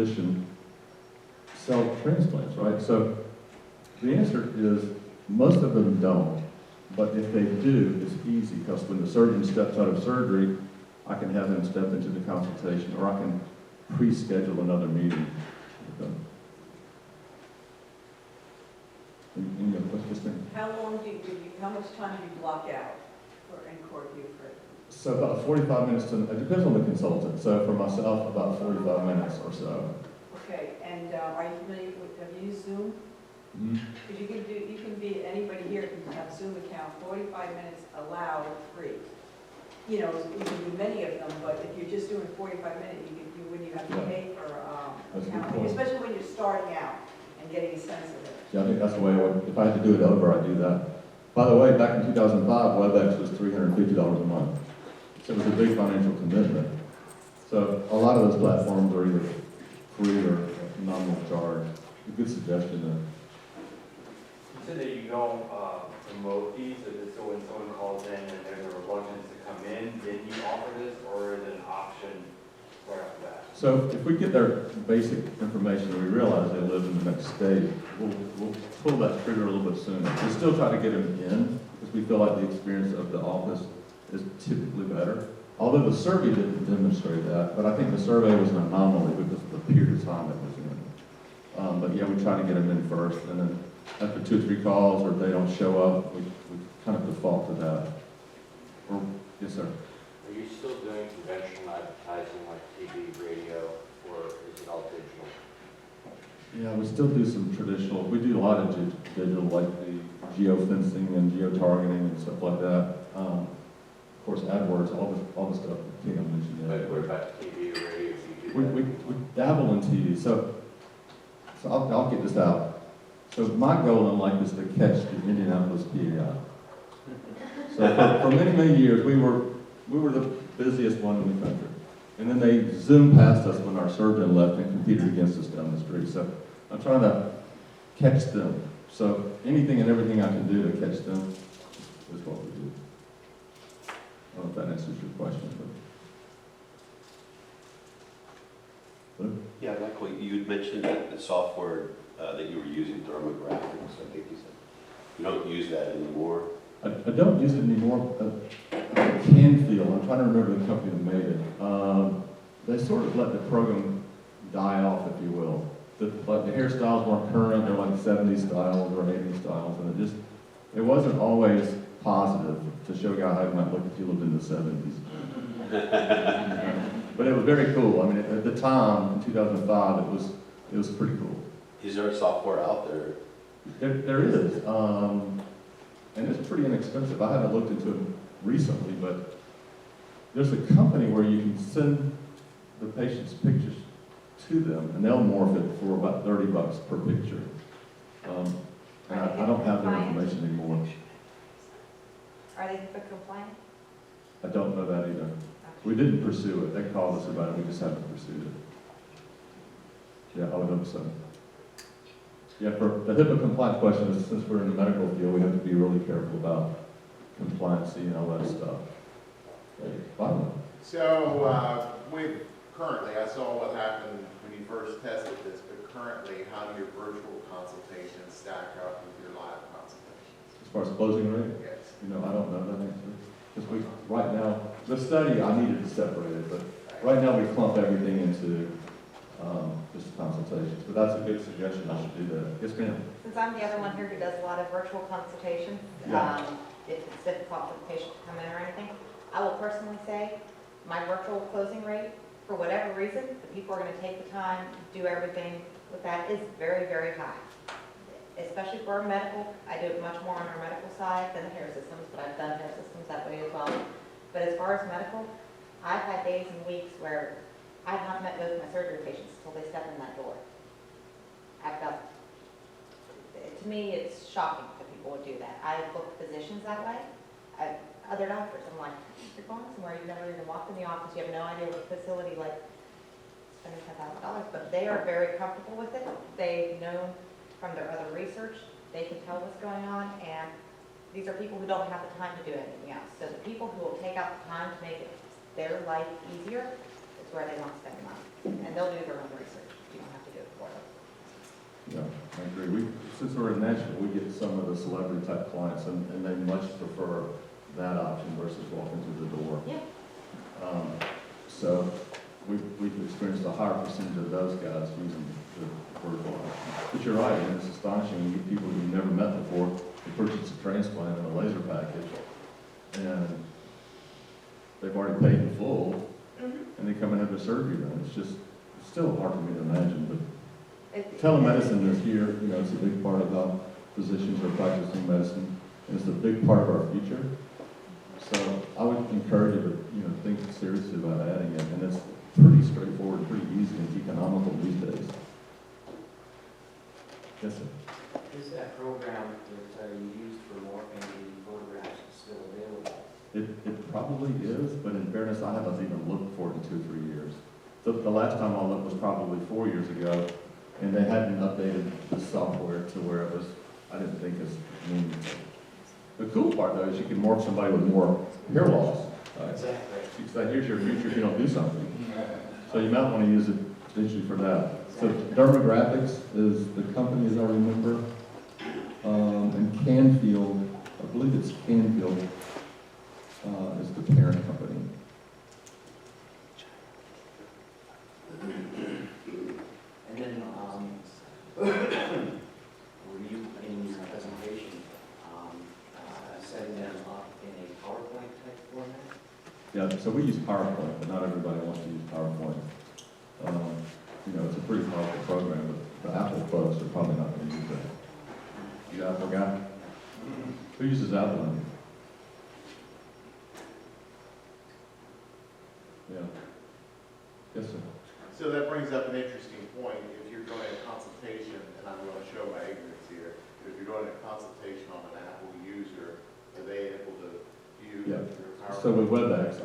physician sell transplants, right? So the answer is most of them don't, but if they do, it's easy because when the surgeon steps out of surgery, I can have them step into the consultation, or I can pre-schedule another meeting with them. Any other questions? How long how much time do you block out in Cork Buford? So about 45 minutes to, it depends on the consultant. So for myself, about 45 minutes or so. Okay, and are you familiar with, have you used Zoom? Mm-hmm. Because you can be, anybody here can have Zoom account, 45 minutes allowed, free. You know, you can do many of them, but if you're just doing 45 minutes, you wouldn't have to pay for That's a good accounting, point. especially when you're starting out and getting a sense of it. Yeah, I think that's the way I would, if I had to do it over, I'd do that. By the way, back in 2005, WebEx was $350 a month. So it was a big financial commitment. So a lot of those platforms are either free or nominal charge. A good suggestion there. You said that you don't promote these, so when someone calls in and there's a reluctance to come in, then you offer this, or is it an option right after that? So if we get their basic information and we realize they live in the next state, we'll pull that trigger a little bit sooner. We still try to get them in because we feel like the experience of the office is typically better. Although the survey didn't demonstrate that, but I think the survey was an anomaly because of the period of time it was in. But yeah, we try to get them in first, and then after 2 or 3 calls, or if they don't show up, we kind of default to that. Or, yes, sir. Are you still doing conventional advertising like TV, radio, or is it all digital? Yeah, we still do some traditional, we do a lot of digital, like the geofencing and geotargeting and stuff like that. Of course, AdWords, all the stuff that Kim mentioned. But what about TV or radio? Do you do We dabble in TV, so I'll get this out. So my goal in life is to catch the Indianapolis PAI. So for many, many years, we were the busiest one in the country. And then they zoomed past us when our surgeon left and competed against us down the street. So I'm trying to catch them. So anything and everything I can do to catch them is what we do. I don't know if that answers your question, but. Yeah, Michael, you had mentioned that the software that you were using, Thermographics, I think you said. You don't use that anymore? I don't use it anymore. Canfield, I'm trying to remember the company that made it. They sort of let the program die off, if you will. Like the hairstyles weren't current, they're like 70s styles or 80s styles, and it wasn't always positive to show you how you might look if you lived in the 70s. But it was very cool. I mean, at the time, in 2005, it was pretty cool. Is there software out there? There is, and it's pretty inexpensive. I haven't looked into it recently, but there's a company where you can send the patient's pictures to them, and they'll morph it for about $30 per picture. And I don't have their information anymore. Are they HIPAA compliant? I don't know that either. We didn't pursue it. They called us about it. We just haven't pursued it. Yeah, I would hope so. Yeah, for the HIPAA compliant question, is since we're in the medical field, we have to be really careful about compliancy and all that stuff. Okay, finally. So, currently, I saw what happened when you first tested this, but currently, how do your virtual consultations stack up with your live consultations? As far as closing rate, Yes. you know, I don't know that answer. Because right now, the study, I needed to separate it, but right now we clump everything into just consultations. But that's a good suggestion. I should do that. Yes, ma'am. Since I'm the other one here who does a lot of virtual consultations, Yeah. if it's difficult for the patient to come in or anything, I will personally say my virtual closing rate, for whatever reason, the people are going to take the time to do everything with that, is very, very high. Especially for our medical, I do it much more on our medical side than the hair systems, but I've done hair systems that way as well. But as far as medical, I've had days and weeks where I've not met most of my surgery patients until they step in that door. To me, it's shocking that people would do that. I book physicians that way. Other doctors, I'm like, you're going somewhere, you've never even walked in the office, you have no idea what the facility, like, spending $10,000, but they are very comfortable with it. They've known from their other research, they can tell what's going on, and these are people who don't have the time to do anything else. So the people who will take out the time to make it their life easier is where they want to spend money, and they'll do their own research to do I agree. Since we're in Nashville, we get some of the celebrity type clients, and they much prefer that option versus walking through the door. Yeah. So we've experienced a higher percentage of those guys using the vertical option. But you're right, and it's astonishing when you get people you've never met before, who purchase a transplant and a laser package, and they've already paid the full, and they come and have their surgery done. It's still hard for me to imagine, but telemedicine is here, it's a big part of how physicians are practicing medicine, and it's a big part of our future. So I would encourage you to, think seriously about adding it, and it's pretty straightforward, pretty easy, and economical these days. Yes, sir. Is that program that you used for morphing the photographs still available? It probably is, but in fairness, I haven't even looked for it in 2 or 3 years. The last time I looked was probably 4 years ago, and they hadn't updated the software to where it was, I didn't think as meaningful. The cool part though is you can morph somebody with more hair loss. Right? Exactly. You can say, here's your future if you don't do something. So you might want to use it potentially for that. So Dermographics is the company, as I remember, and Canfield, I believe it's Canfield, is the parent company. And then, were you in your presentation, setting them up in a PowerPoint type format? Yeah, so we use PowerPoint, but not everybody wants to use PowerPoint. It's a pretty powerful program, but the Apple folks are probably not going to use it. You Apple guy? Who uses Apple? Yeah. Yes, sir. So that brings up an interesting point. If you're doing a consultation, and I'm going to show my ignorance here, if you're doing a consultation on an Apple user, are they able to view Yeah. your PowerPoint? So with WebEx,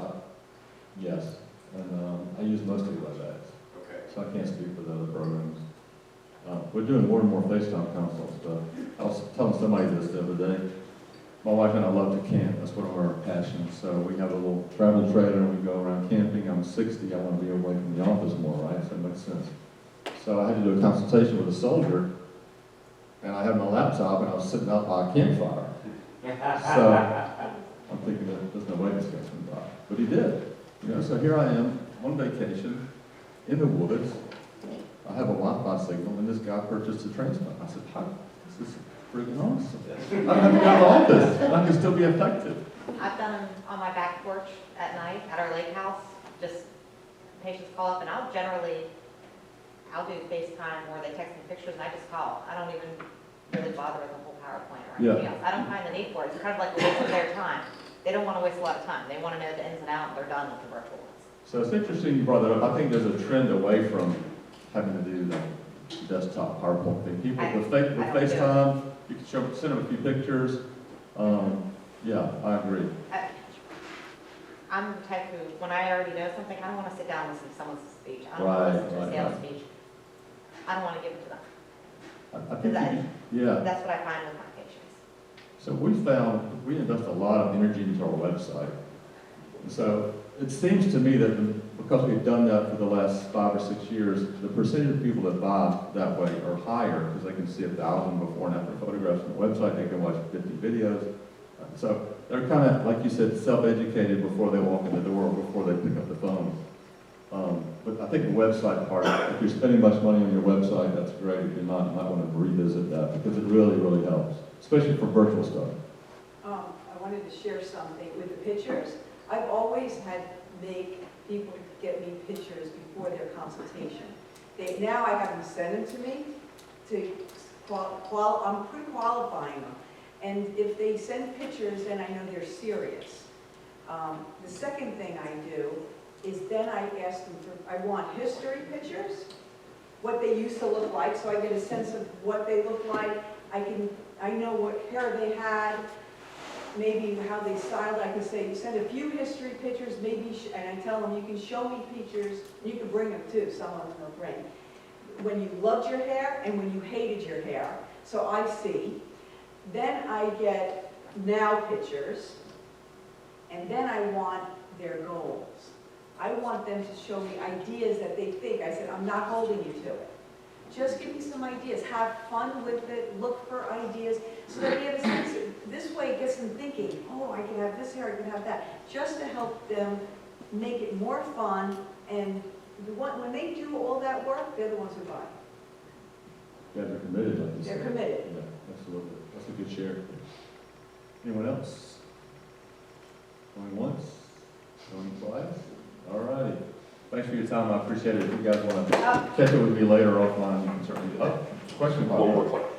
yes, and I use mostly WebEx, Okay. so I can't speak for the other programs. We're doing more and more FaceTime consult stuff. I was telling somebody this the other day. My wife and I love to camp. That's one of our passions. So we have a little travel trailer and we go around camping. I'm 60. I want to be away from the office more, right? So that makes sense. So I had to do a consultation with a soldier, and I had my laptop and I was sitting out by a campfire. So I'm thinking that there's no way this guy's going to die. But he did. So here I am on vacation in the woods. I have a Wi-Fi signal, and this guy purchased a transplant. I said, "How? This is freaking awesome. I don't have to go to the office, and I can still be effective." I've done them on my back porch at night at our lake house. Just patients call up, and I'll do FaceTime where they text me pictures, and I just call. I don't even really bother with the whole PowerPoint or anything else. I don't find the need for it. It's kind of like a waste of their time. They don't want to waste a lot of time. They want to know the ins and outs, and they're done with the virtual ones. So it's interesting you brought that up. I think there's a trend away from having to do the desktop PowerPoint thing. People with FaceTime, you can send them a few pictures. Yeah, I agree. I'm the type who, when I already know something, I don't want to sit down and listen to someone's speech. I don't Right, want to listen to a right, sales right. speech. I don't want to give it to them. I think yeah. That's what I find with my patients. So we invest a lot of energy into our website. And so it seems to me that because we've done that for the last 5 or 6 years, the percentage of people that buy that way are higher because they can see 1,000 before and after photographs on the website. They can watch 50 videos. So they're kind of, like you said, self-educated before they walk in the door or before they pick up the phone. But I think the website part, if you're spending much money on your website, that's great. If you're not, you might want to revisit that because it really, really helps, especially for virtual stuff. I wanted to share something with the pictures. I've always had make people get me pictures before their consultation. Now I have them send them to me I'm pre-qualifying them. And if they send pictures, then I know they're serious. The second thing I do is then I ask them I want history pictures, what they used to look like, so I get a sense of what they look like. I know what hair they had, maybe how they styled. I can say, send a few history pictures, and I tell them, you can show me pictures, you can bring them too, some of them will bring. When you loved your hair and when you hated your hair, so I see. Then I get now pictures, and then I want their goals. I want them to show me ideas that they think. I said, I'm not holding you to it. Just give me some ideas, have fun with it, look for ideas, so that we have a sense, this way it gets them thinking, oh, I can have this here, I can have that, just to help them make it more fun, and when they do all that work, they're the ones who buy. Yeah, they're committed, like you said. They're committed. Yeah, absolutely. That's a good share. Anyone else? Going once? Going twice? All righty. Thanks for your time. I appreciate it. If you guys want to catch up with me later offline, you can certainly do that. Question about One more question.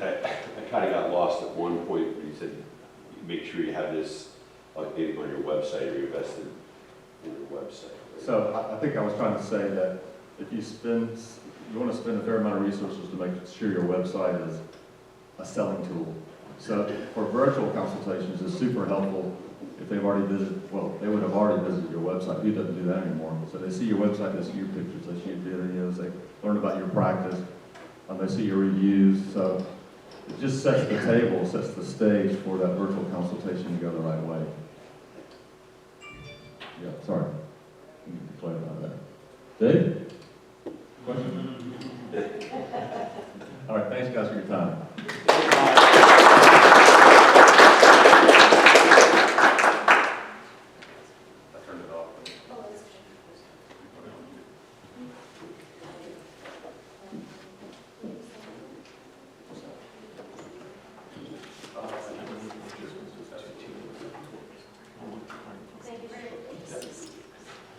I kind of got lost at one point where you said, you make sure you have this updated on your website or invested in your website. So I think I was trying to say that if you want to spend a fair amount of resources to make sure your website is a selling tool. So for virtual consultations, it's super helpful if they've already visited, well, they would have already visited your website. Who doesn't do that anymore? So they see your website, they see your pictures, they see your videos, they learn about your practice, they see your reviews. So it just sets the table, sets the stage for that virtual consultation to go the right way. Yeah, sorry. You need to clarify that. Dave? Question? All right, thanks guys for your time. I turned it off.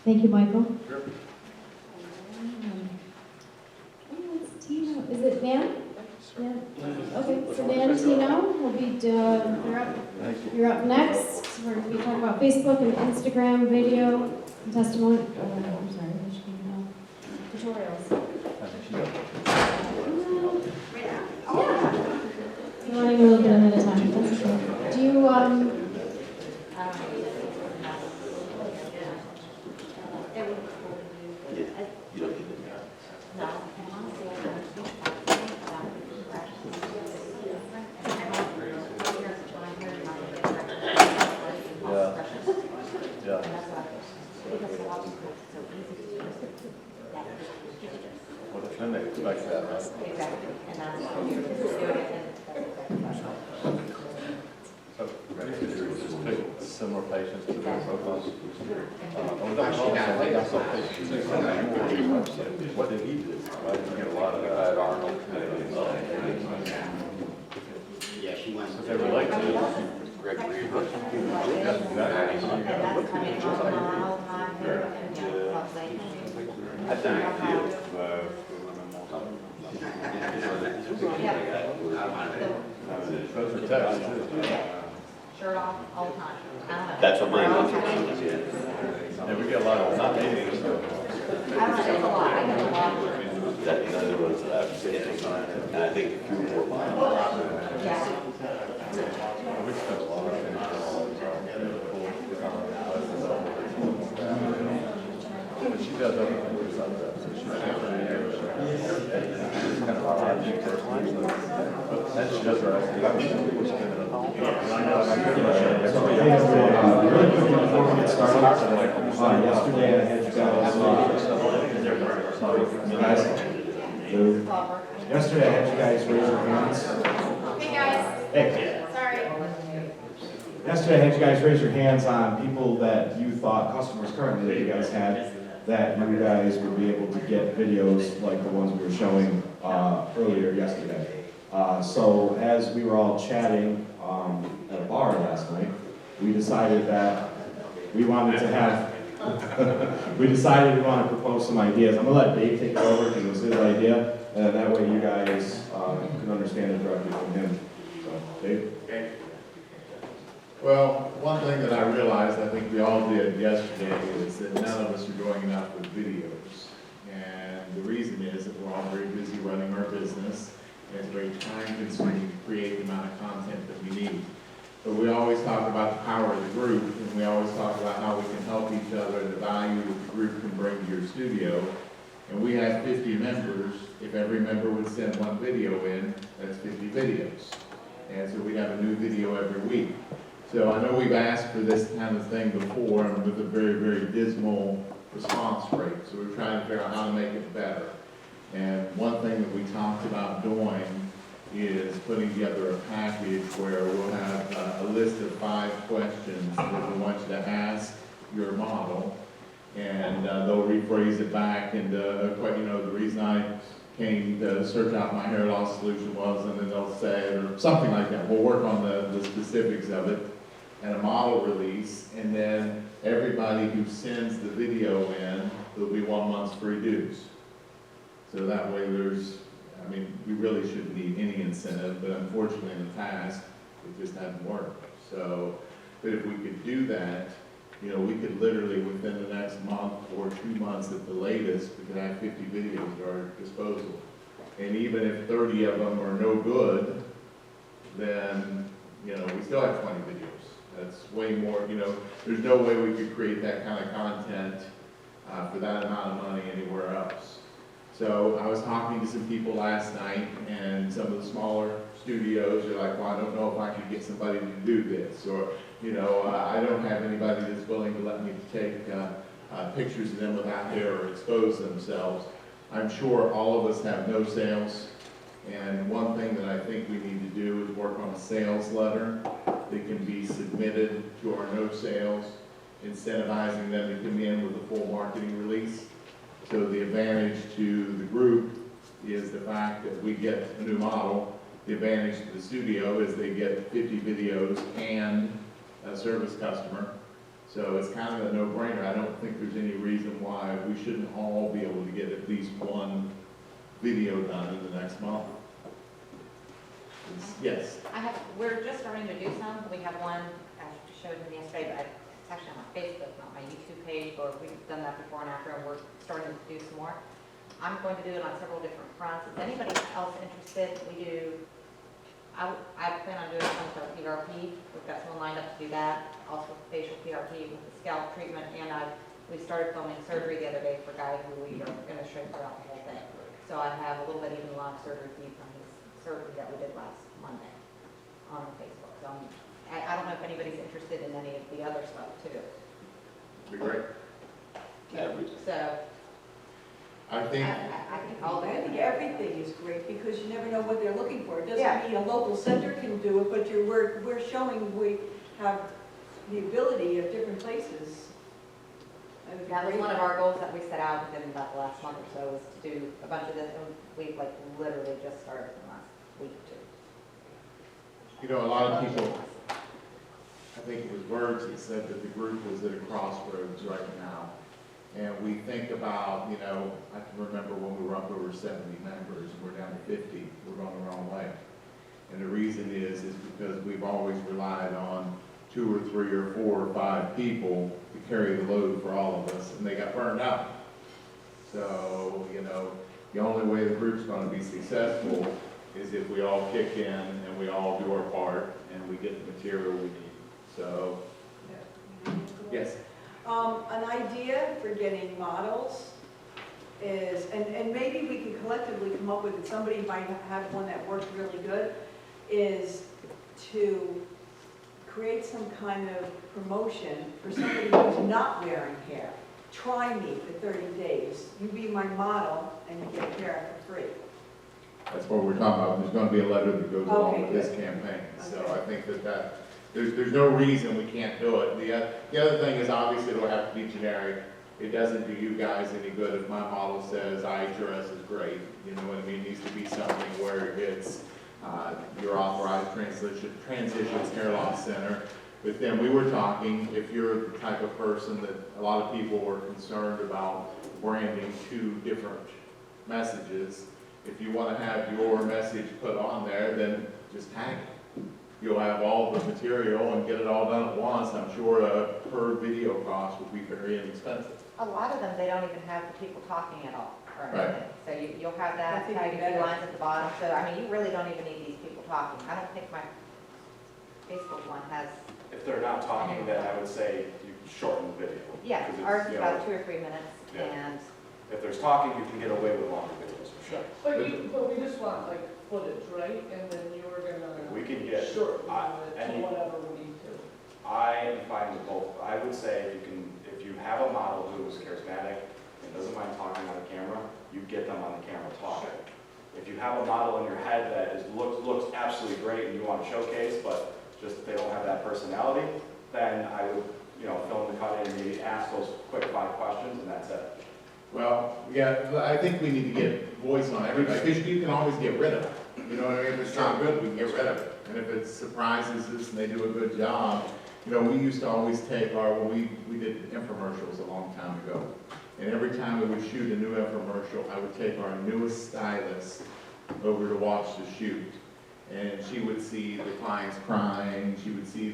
Thank you, Michael. Sure. It's Tino. Is it Dan? Dan? Okay, so Dan Tino will be, you're up next. We're going to be talking about Facebook and Instagram video and testimony. I'm sorry, which one? Tutorials. Yeah. You're running a little bit ahead of time. That's okay. Do you, You don't get it. Yeah. Well, then they expect that, right? Exactly, and that's what you're doing it. So, ready to do just pick similar patients to their profiles. What did he do? Right, you get a lot of that. Arnold. Yeah, she went. If they relate to it. And that's coming from all time here, and, you know, population. I've done a few. Those are texts too. Shirt off all the time. I don't know. That's what mine was, I yeah. Yeah, we get a lot of, not meetings, so. don't know, it's a lot, I get a lot. That, those are the ones that I've seen, and I think a few more. Yeah. We spent a lot of but she does other things besides that, so she's kind of our IT person. But then she does her acting. We're spending a whole. Really quickly before we get started, yesterday I had you yesterday I had you guys raise your hands. Hey, guys. Hey. Sorry. Yesterday I had you guys raise your hands on people that you thought, customers currently that you guys had, that you guys would be able to get videos like the ones we were showing earlier yesterday. So as we were all chatting at a bar last night, we decided that we wanted to have, we decided we want to propose some ideas. I'm going to let Dave take it over because it was his idea, and that way you guys can understand it directly from him. So, Dave? Okay. Well, one thing that I realized, I think we all did yesterday, is that none of us are doing enough with videos. And the reason is that we're all very busy running our business, and it's very time consuming to create the amount of content that we need. But we always talk about the power of the group, and we always talk about how we can help each other and the value that the group can bring to your studio. And we have 50 members. If every member would send one video in, that's 50 videos. And so we have a new video every week. So I know we've asked for this kind of thing before, and with a very, very dismal response rate. So we're trying to figure out how to make it better. And one thing that we talked about doing is putting together a package where we'll have a list of 5 questions that we want you to ask your model. And they'll rephrase it back into, the reason I came to search out my hair loss solution was, and then they'll say, or something like that. We'll work on the specifics of it and a model release. And then everybody who sends the video in, there'll be 1 month's free dues. So that way we really shouldn't need any incentive, but unfortunately in the past, it just hasn't worked. So, but if we could do that, we could literally within the next month or 2 months at the latest, we could have 50 videos at our disposal. And even if 30 of them are no good, then, we still have 20 videos. That's way more, there's no way we could create that kind of content for that amount of money anywhere else. So I was talking to some people last night, and some of the smaller studios are like, well, I don't know if I could get somebody to do this, or, I don't have anybody that's willing to let me take pictures of them without hair or expose themselves. I'm sure all of us have no sales, and one thing that I think we need to do is work on a sales letter that can be submitted to our no sales, incentivizing them to come in with a full marketing release. So the advantage to the group is the fact that we get a new model. The advantage to the studio is they get 50 videos and a service customer. So it's kind of a no-brainer. I don't think there's any reason why we shouldn't all be able to get at least 1 video done in the next month. Yes? We're just starting to do some. We have one, I showed them yesterday, but it's actually on my Facebook, not my YouTube page, but we've done that before and after, and we're starting to do some more. I'm going to do it on several different fronts. Is anybody else interested? I plan on doing some for PRP. We've got someone lined up to do that. Also facial PRP with the scalp treatment, and we started filming surgery the other day for a guy who we are going to shrink throughout the whole thing. So I have a little bit even long surgery feed from his surgery that we did last Monday on Facebook. So I don't know if anybody's interested in any of the other stuff too. Be great. So I think, I think all I that. think everything is great, because you never know what they're looking for. It Yeah. doesn't mean a local center can do it, but we're showing we have the ability of different places. I would That was agree. one of our goals that we set out within about the last month or so, was to do a bunch of this, and we've literally just started in the last week or 2. a lot of people, I think it was Words that said that the group was at a crossroads right now. And we think about, I can remember when we were up over 70 members and we're down to 50, we're going the wrong way. And the reason is because we've always relied on 2 or 3 or 4 or 5 people to carry the load for all of us, and they got burned out. So, the only way the group's going to be successful is if we all kick in and we all do our part and we get the material we need. So, yes. An idea for getting models is, and maybe we can collectively come up with it, somebody might have one that worked really good, is to create some kind of promotion for somebody who's not wearing hair. Try me for 30 days. You be my model and you get hair for free. That's what we're talking about. There's going to be a letter that goes along Okay, with this good. campaign. So Okay. I think that there's no reason we can't do it. The other thing is obviously it'll have to be generic. It doesn't do you guys any good if my model says IHRS is great. You know what I mean? It needs to be something where it's your authorized transitions hair loss center. But then we were talking, if you're the type of person that a lot of people were concerned about branding 2 different messages, if you want to have your message put on there, then just tag it. You'll have all the material and get it all done at once. I'm sure a per video cost would be very inexpensive. A lot of them, they don't even have the people talking at all, or Right. anything. So you'll have that, That's even tag a few better. lines at the bottom. So, you really don't even need these people talking. I don't think my Facebook one has, If they're not talking, then I would say you shorten the video. yeah, 'Cause it's, ours is you know, about 2 or 3 minutes, Yeah. and, If there's talking, you can get away with longer videos, for sure. But we just want footage, right? And then you were If we can get, shorten I- it to any- whatever we need to. I am fine with both. I would say if you have a model who is charismatic and doesn't mind talking on the camera, you get them on the camera talking. have a model in your head that looks absolutely great and you want to showcase, but just they don't have that personality, then I would, film the cut in and maybe ask those quick 5 questions and that's it. Well, yeah, I think we need to get voice on everybody, because you can always get rid of it. You know what I mean? If it's not good, we can get rid of it. And if it surprises us and they do a good job, we used to always take we did infomercials a long time ago. And every time we would shoot a new infomercial, I would take our newest stylist over to watch the shoot. And she would see the clients crying, she would see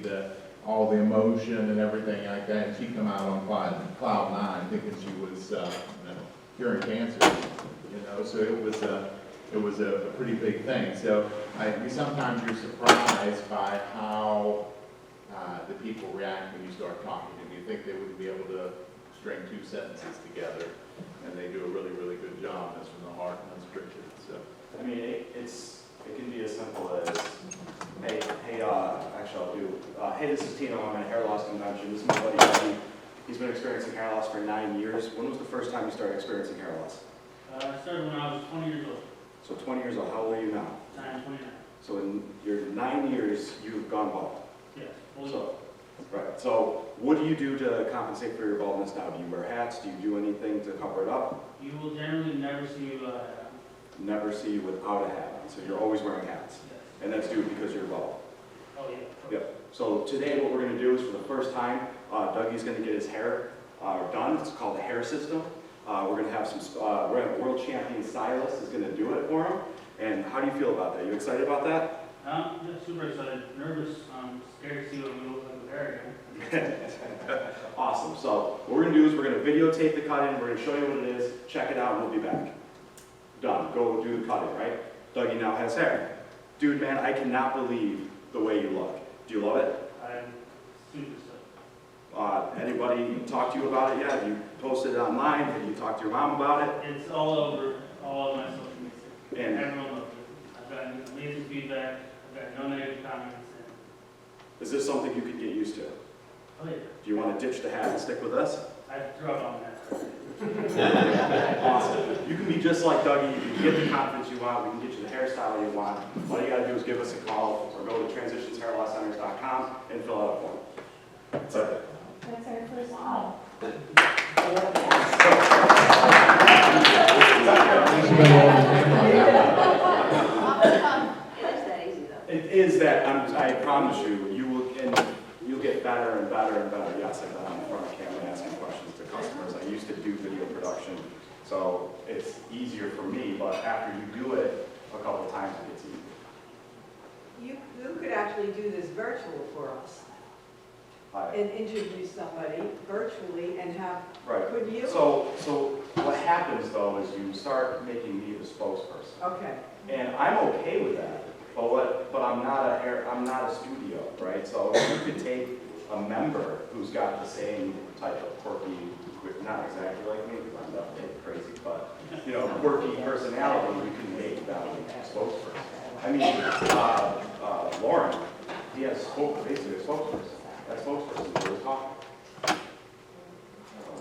all the emotion and everything like that, and she'd come out on cloud 9 thinking she was curing cancer, so it was a pretty big thing. So sometimes you're surprised by how the people react when you start talking to them. You think they would be able to string 2 sentences together, and they do a really, really good job. That's from the heart and unscripted. So I mean, it can be as simple as, hey, this is Tino, I'm at a hair loss convention, this is my buddy Eddie. He's been experiencing hair loss for 9 years. When was the first time you started experiencing hair loss? I started when I was 20 years old. So 20 years old, how old are you now? I'm 29. So in your 9 years, you've gone bald. Yes. Right, so what do you do to compensate for your baldness now? Do you wear hats? Do you do anything to cover it up? You will generally never see me without a hat. Never see you without a hat on, so you're always wearing hats. Yes. And that's due because you're bald. Oh, yeah. Yep. So today what we're going to do is for the first time, Dougie's going to get his hair done. It's called the hair system. We're going to have world champion stylist is going to do it for him. And how do you feel about that? You excited about that? I'm just super excited, nervous, scared to see what we look like with hair again. Awesome. So what we're going to do is we're going to videotape the cut-in. We're going to show you what it is. Check it out and we'll be back. Done. Go do the cut-in, right? Dougie now has hair. Dude, man, I cannot believe the way you look. Do you love it? I'm super stoked. Anybody talk to you about it yet? Have you posted it online? Have you talked to your mom about it? It's all over my social media. And everyone loves it. I've gotten amazing feedback. I've got no negative comments. is this something you could get used to? Oh, yeah. Do you want to ditch the hat and stick with us? I threw out on that. Awesome. You can be just like Dougie. You can get the confidence you want. We can get you the hairstyle you want. All you got to do is give us a call or go to transitionshairlosscenters.com and fill out a form. That's it. That's our first call. It is that, I promise you, you'll get better and better and better. Yes, I've been on the front of camera asking questions to customers. I used to do video production, so it's easier for me, but after you do it a couple times, it gets easier. You could actually do this virtual for us and introduce somebody virtually and have, Right. could you? So what happens though is you start making me the spokesperson. Okay. And I'm okay with that, but I'm not a studio, right? So you could take a member who's got the same type of quirky, not exactly like me, because I'm definitely crazy, but quirky personality, you can make them a spokesperson. I mean, Lauren, he has basically a spokesperson. That spokesperson was talking.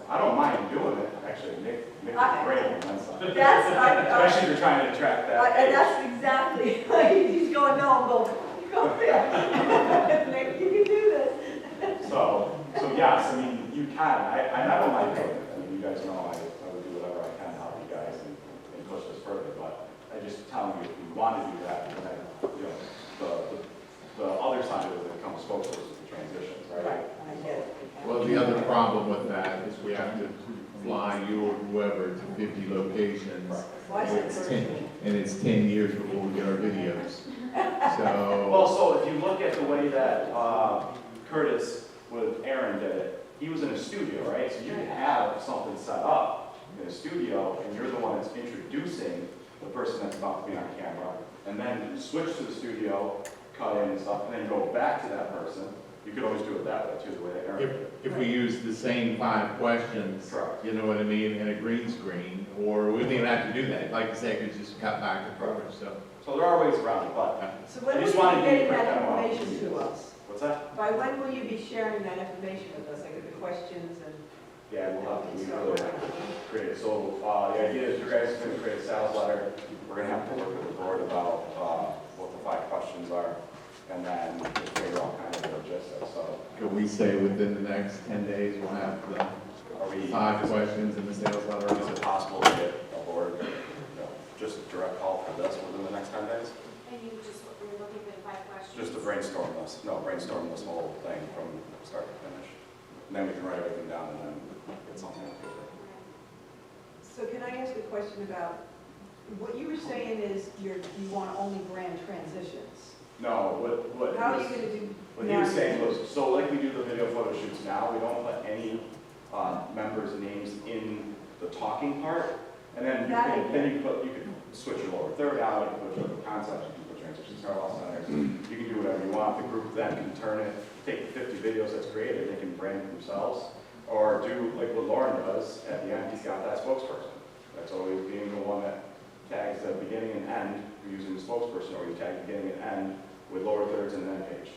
I don't mind doing it, actually. Nick is great on that side. Especially if you're trying to attract that. And that's exactly, he's going, no, I'm going, you go there. Nick, you can do this. So yes, I mean, you can. I don't mind doing it. I mean, you guys know I would do whatever I can to help you guys and push this further. But I just tell you, if you want to do that, the other side of it becomes spokesperson for transitions, right? I get it. well, the other problem with that is we have to fly you or whoever to 50 locations. Why is it And it's 10 years before we get our videos. So. Well, so if you look at the way that Curtis with Aaron did it, he was in a studio, right? So you can have something set up in a studio, and you're the one that's introducing the person that's about to be on camera, and then switch to the studio, cut in and stuff, and then go back to that person. You could always do it that way too, the way that Aaron. If we use the same 5 questions, Correct. you know what I mean, in a green screen, or we don't even have to do that. Like I say, we just cut back and forth, so. So there are ways around it, but So when I will just you wanted be to getting quick that demo. information to us? What's that? By when will you be sharing that information with us, like the questions and? Yeah, we'll have to really create it. So the idea is you guys are going to create a sales letter. We're going to have to work with the Could we say within the next 10 days, we'll have the Are we, 5 questions in the sales letter? is it possible to get a board, just a direct call for this within the next 10 days? And you just, we're looking for the 5 questions? Just to brainstorm this whole thing from start to finish. And then we can write everything down and then get something on paper. So can I ask a question about, what you were saying is you want only brand transitions. No, what How are you gonna do? what he was saying was, so like we do the video photo shoots now, we don't put any members' names in the talking part. And then you could switch your lower third out, you can put your concepts, you can put transitions, parallel centers, you can do whatever you want. The group then can turn it, take the 50 videos that's created, they can brand it themselves, or do like what Lauren does at the end, he's got that spokesperson. That's always being the one that tags the beginning and end, you're using the spokesperson, or you tag the beginning and end with lower thirds and then page.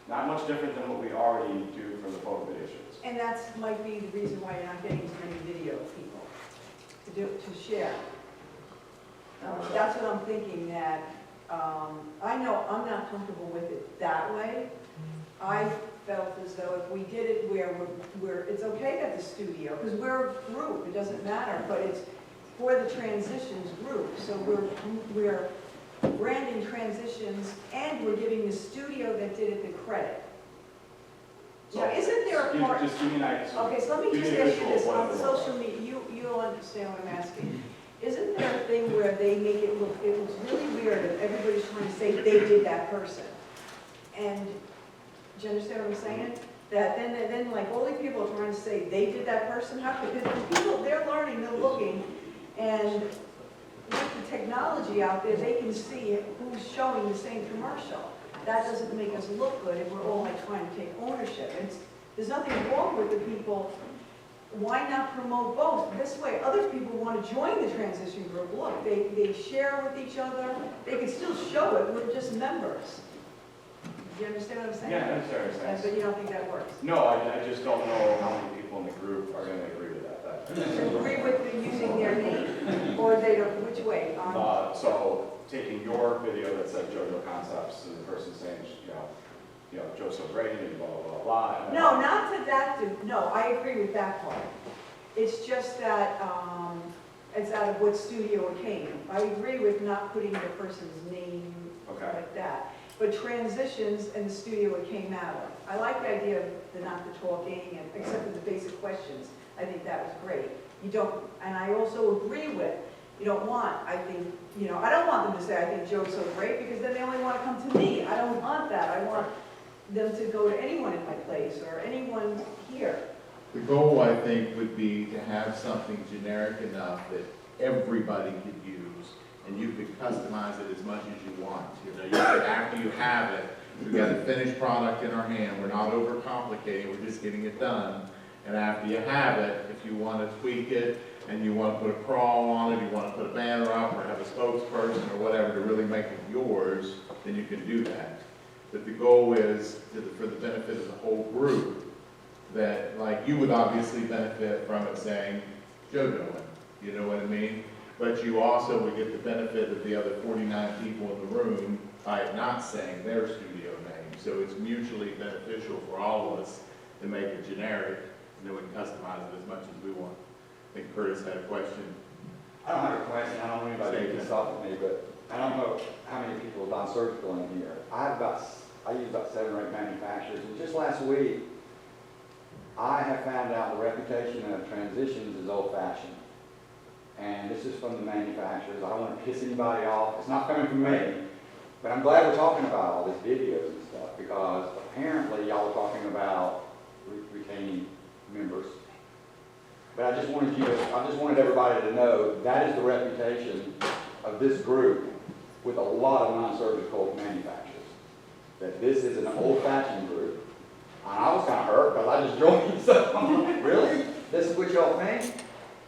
Not much different than what we already do for the photo video shoots. And that's might be the reason why you're not getting as many video people to share. That's what I'm thinking, that, I know I'm not comfortable with it that way. I felt as though if we did it where it's okay at the studio, because we're a group, it doesn't matter, but it's for the transitions group, so we're branding transitions, and we're giving the studio that did it the credit. Now, isn't there a part? Just give me an idea. Okay, so let me just ask you this, on social media, you'll understand what I'm asking. Isn't there a thing where they make it looks really weird if everybody's trying to say they did that person? And, do you understand what I'm saying? That then like all these people are trying to say they did that person, how could, because people, they're learning, they're looking, and with the technology out there, they can see who's showing the same commercial. That doesn't make us look good if we're all like trying to take ownership. There's nothing wrong with the people. Why not promote both? This way, other people want to join the transition group. Look, they share with each other. They can still show it. We're just members. Do you understand what I'm saying? Yeah, I understand what you're saying. But you don't think that works? No, I just don't know how many people in the group are going to agree with that. Agree with the using their name, or they don't, which way? So taking your video that said JoJo Concepts and the person saying, Joseph Brady and blah, blah, blah, blah. No, not to that, no, I agree with that part. It's just that, it's out of what studio it came. I agree with not putting the person's name like that. But transitions and the studio it came out of. I like the idea of not the talking, and except for the basic questions. I think that was great. You don't, and I also agree with, you don't want, I think, I don't want them to say, I think Joe's so great, because then they only want to come to me. I don't want that. I want them to go to anyone in my place, or anyone here. The goal, I think, would be to have something generic enough that everybody could use, and you could customize it as much as you want. After you have it, we've got a finished product in our hand. We're not overcomplicating, we're just getting it done. And after you have it, if you want to tweak it, and you want to put a crawl on it, you want to put a banner up, or have a spokesperson, or whatever, to really make it yours, then you can do that. But the goal is, for the benefit of the whole group, that, like, you would obviously benefit from it saying, JoJo, you know what I mean? But you also would get the benefit of the other 49 people in the room by it not saying their studio name. So it's mutually beneficial for all of us to make it generic, and then we can customize it as much as we want. I think Curtis had a question. I don't have a question, I don't know anybody can stop me, but I don't know how many people have done surgical in here. I use about 7 or 8 manufacturers, and just last week, I have found out the reputation of transitions is old-fashioned. And this is from the manufacturers. I don't want to piss anybody off. It's not coming from me. But I'm glad we're talking about all these videos and stuff, because apparently y'all are talking about retaining members. But I just wanted everybody to know that is the reputation of this group with a lot of non-surgical manufacturers. That this is an old-fashioned group. And I was kind of hurt because I just joined, so I'm like, really? This is what y'all think?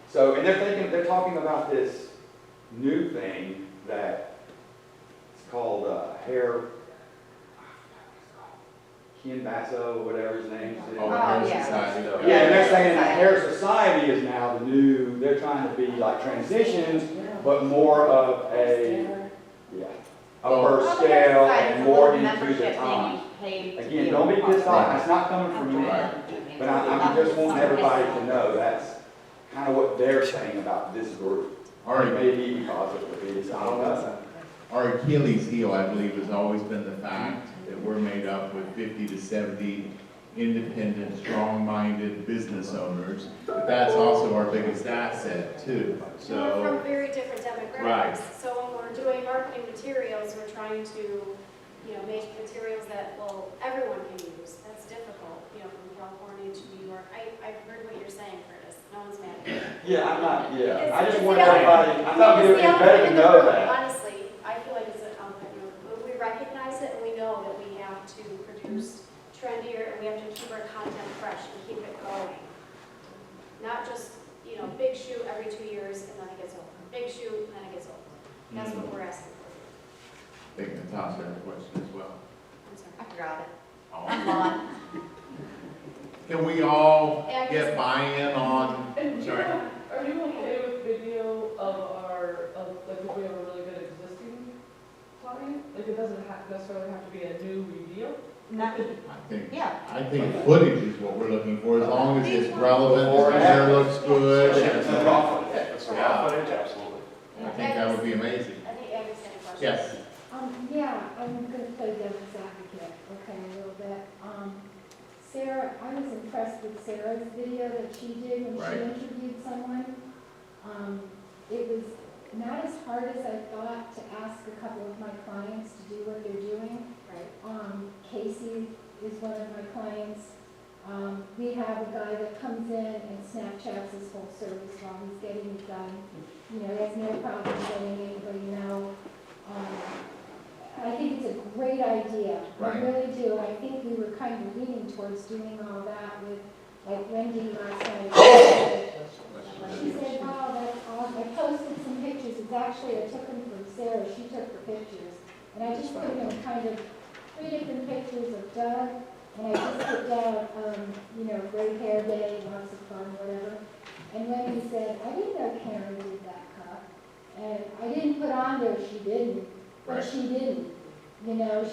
So, and they're talking about this new thing that it's called hair, Ken Basso, whatever his name is. Oh, Hair Society. Yeah, and they're saying that Hair Society is now the they're trying to be like transitions, but more of a, upper Well, scale the and other more side is a into the membership, time. then you pay to Again, be don't be a part pissed of off, it. that's not coming from me. But I just want everybody to know that's kind of what they're saying about this group. All right. Maybe because of the biggest, I don't know. Our Achilles heel, I believe, has always been the fact that we're made up with 50 to 70 independent, strong-minded business owners. But that's also our biggest asset too, We're so. from very different demographics. Right. So when we're doing marketing materials, we're trying to, make materials that, everyone can use. That's difficult, from California to New York. I've heard what you're saying, Curtis. No one's mad at you. Yeah, I'm not, yeah, I just It's want the everybody, I thought It's it's the better elephant to in the know room. that. Honestly, I feel like it's an elephant in the room. But we recognize it and we know that we have to produce trendier and we have to keep our content fresh and keep it going. Not just, big shoe every 2 years and then it gets old. Big shoe and then it gets old. That's what we're asking for. I think Natasha had a question as well. I'm sorry. I forgot it. Oh. I'm on. Can we all get buy-in on, And sorry? are you okay with video like if we have a really good existing client? Like it doesn't necessarily have to be a new reveal? Nothing. Yeah. I think footage is what we're looking for, as long as it's relevant, the hair looks good. Raw footage, absolutely. I think that would be amazing. I think Abby's got a question. Yes. Yeah, I'm gonna play devil's advocate, okay, a little bit. Sarah, I was impressed with Sarah's video that she did when Right. she interviewed someone. It was not as hard as I thought to ask a couple of my clients to do what they're doing. Right. Casey is one of my clients. We have a guy that comes in and Snapchats his whole service while he's getting it done. He has no problem letting anybody know. I think it's a great idea. I Right. really do. I think we were kind of leaning towards doing all that with, like Wendy last night. She said, wow, that's awesome. I posted some pictures. It's actually, I took them from Sarah. She took the pictures. And I just put them in kind of 3 different pictures of Doug. And I just put down, great hair day, lots of fun, whatever. And Wendy said, I didn't know Karen did that cut. And I didn't put on there she didn't. But she didn't.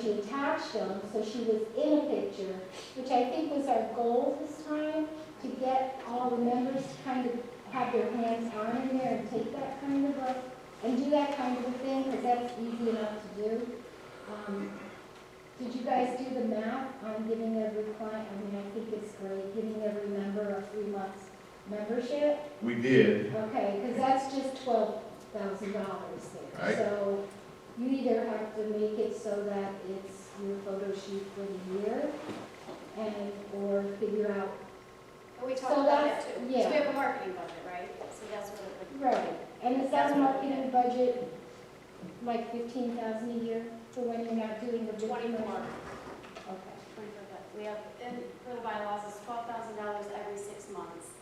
She attached them, so she was in a picture, which I think was our goal this time, to get all the members to kind of have their hands on in there and take that kind of and do that kind of a thing, because that's easy enough to do. Did you guys do the math on giving every client, I think it's great, giving every member a 3 months membership? We did. Okay, because that's just $12,000 there. Right. So you either have to make it so that it's your photo shoot for the year, or figure out. And we So talked about that that's- too. yeah. So we have a marketing budget, right? So that's what it would. Right, and is that marketing budget like 15,000 a year for when you're not doing the big 24. commercial? Okay. 24, but we have, and for the bylaws, it's $12,000 every 6 months.